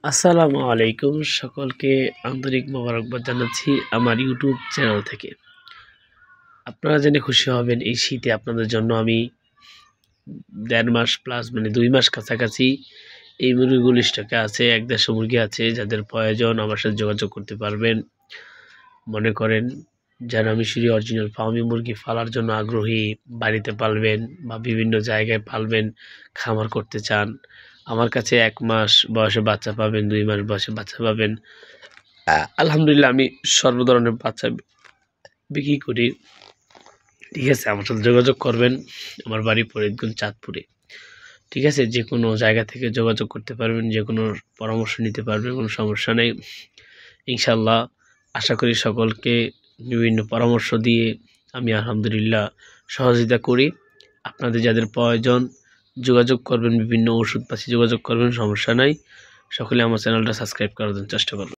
আসসালামু আলাইকুম, সকলকে আন্তরিক মোবারকবাদ জানাচ্ছি আমার ইউটিউব চ্যানেল থেকে। আপনারা জেনে খুশি হবেন, এই শীতে আপনাদের জন্য আমি 1.5 মাস প্লাস মানে 2 মাস কাছাকাছি এই মুরগিগুলো স্টকে আছে। 1-150 মুরগি আছে, যাদের প্রয়োজন আমার সাথে যোগাযোগ করতে পারবেন। মনে করেন যারা মিশরি অরিজিনাল ফার্মি মুরগি পালার জন্য আগ্রহী, বাড়িতে পালবেন বা বিভিন্ন জায়গায় পালবেন, খামার করতে চান, আমার কাছে 1 মাস বয়সে বাচ্চা পাবেন, 2 মাস বয়সে বাচ্চা পাবেন। আলহামদুলিল্লাহ আমি সর্ব ধরনের বাচ্চা বিক্রি করি। ঠিক আছে, আমার সাথে যোগাযোগ করবেন। আমার বাড়ি ফরিদগঞ্জ চাঁদপুরে। ঠিক আছে, যে কোনো জায়গা থেকে যোগাযোগ করতে পারবেন, যে কোনো পরামর্শ নিতে পারবেন, কোনো সমস্যা নেই ইনশাল্লাহ। আশা করি সকলকে বিভিন্ন পরামর্শ দিয়ে আমি আলহামদুলিল্লাহ সহযোগিতা করি। আপনাদের যাদের প্রয়োজন যোগাযোগ করবেন, বিভিন্ন ওষুধ পাশে যোগাযোগ করবেন, সমস্যা নাই। সকলে আমার চ্যানেলটা সাবস্ক্রাইব করার জন্য চেষ্টা করবেন।